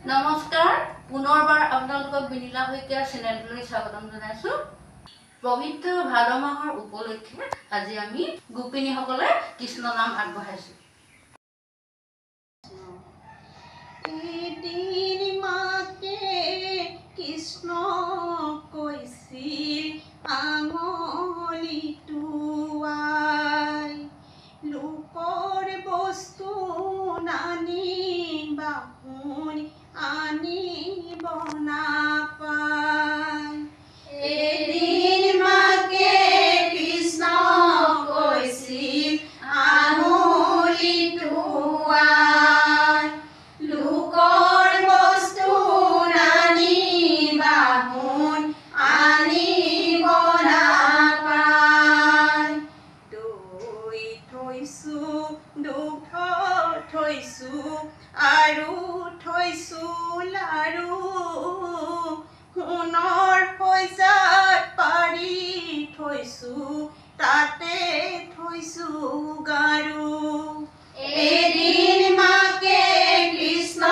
নমস্কাৰ পুনৰবাৰ আপোনালোকক বিনীলা শইকীয়াৰ চেনেললৈ স্বাগতম জনাইছো। পবিত্ৰ ভাদ মাহৰ উপলক্ষে আজি আমি গোপিনীসকলে কৃষ্ণ নাম আগবঢ়াইছো। এদিন মাকে কৃষ্ণ কৈছিল আঙুলি টোৱাই, লোকৰ বস্তু নানিবা শুনি আনিব নাপায়। এদিন মাকে কৃষ্ণ কৈছিল আঙুলি টোৱাই, লোকৰ বস্তু নানিবা শুনি আনিব নাপায়। দৈ থৈছো, দুগ্ধ থৈছো আৰু থৈছো লাৰু, সোণৰ পইচাত পাৰি থৈছো, তাতে থৈছো গাৰু। এদিন মাকে কৃষ্ণ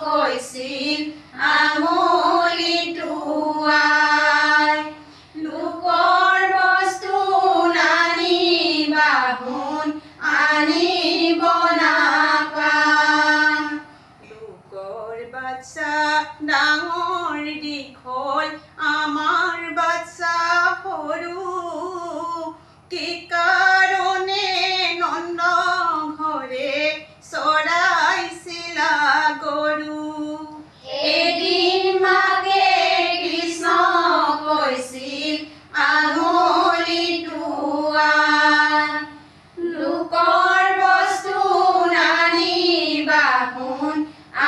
কৈছিল আঙুলি টোৱাই, লোকৰ বস্তু নানিবা শুনি আনিব নাপায়। লোকৰ বাচ্চা ডাঙৰ দীঘল, আমাৰ বাচ্চা সৰু, কি কাৰণে নন্দ ঘৰে চৰাইছিলা গৰু। এদিন মাকে কৃষ্ণ কৈছিল আঙুলি টোৱাই, লোকৰ বস্তু নানিবা শুনি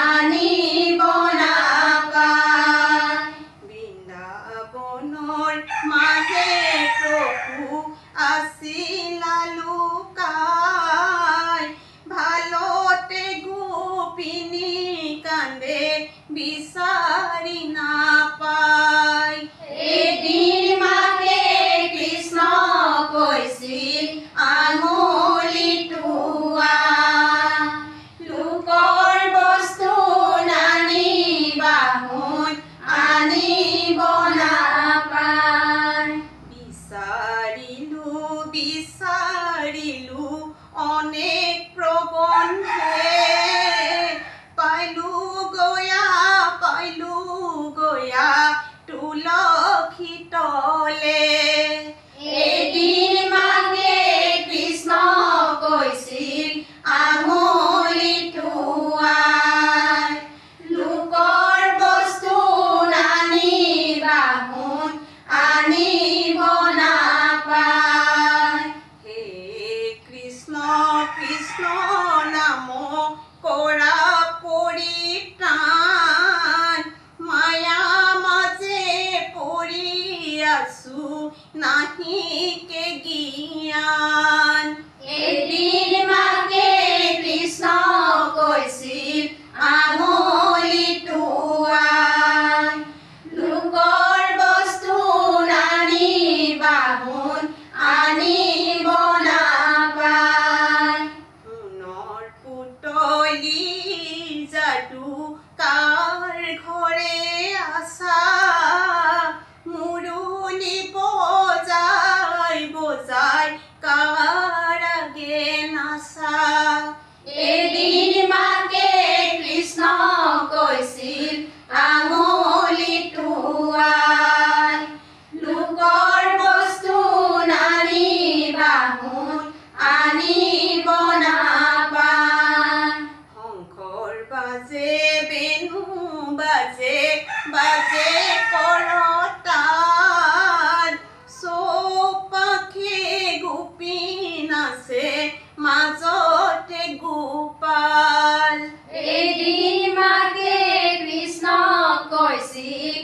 আনিব নাপায়। বৃন্দাবনৰ মাজে প্ৰভু আছিলা লুকাই, ভালতে গোপিনী কান্দে বিচাৰি নাপায়। এদিন মাকে কৃষ্ণ কৈছিল আঙুলি টোৱাই, লোকৰ বস্তু নানিবা শুনি আনিব নাপায়। বিচাৰিলো বিচাৰিলো অনেক প্ৰবন্ধে, পাইলো গয়া তুলসী তলে। এদিন মাকে কৃষ্ণ কৈছিল আঙুলি টোৱাই, লোকৰ বস্তু নানিবা শুনি আনিব নাপায়। হে কৃষ্ণ কৃষ্ণ নাম কৰা পৰিত্ৰাণ, মায়া মাজে পৰি আছো নাহিকে জ্ঞান। এদিন মাকে কৃষ্ণ কৈছিল আঙুলি টোৱাই, লোকৰ বস্তু নানিবা শুনি আনিব নাপায়। সোণৰ পুতলি যাদু কাৰ ঘৰে আছা, মুৰুলি বজাই বজাই কাৰ আগে নাচা। এদিন মাকে কৃষ্ণ কৈছিল আঙুলি টোৱাই, লোকৰ বস্তু নানিবা শুনি আনিব নাপায়। শংকৰ বাজে বেণু বাজে বাজে কৰতাল, চৌপাশে গোপী নাচে মাজতে গোপাল। এদিন মাকে কৃষ্ণ কৈছিল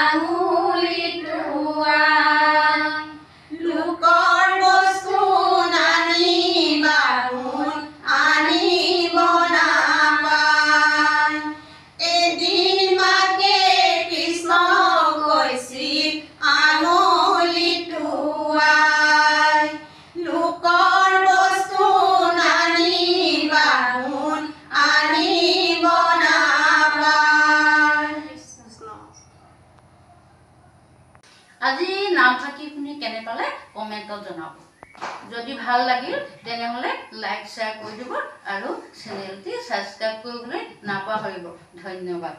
আঙুলি টোৱাই, লোকৰ বস্তু নানিবা শুনি আনিব নাপায়। এদিন মাকে কৃষ্ণ কৈছিল আঙুলি টোৱাই, লোকৰ বস্তু নানিবা শুনি আনিব নাপায়। আজি নাম থাকি শুনি কেনে পালে কমেণ্টত জনাব। যদি ভাল লাগিল তেনেহ'লে লাইক শ্বেয়াৰ কৰি দিব আৰু চেনেলটি ছাবস্ক্ৰাইব কৰিবলৈ নাপাহৰিব। ধন্যবাদ।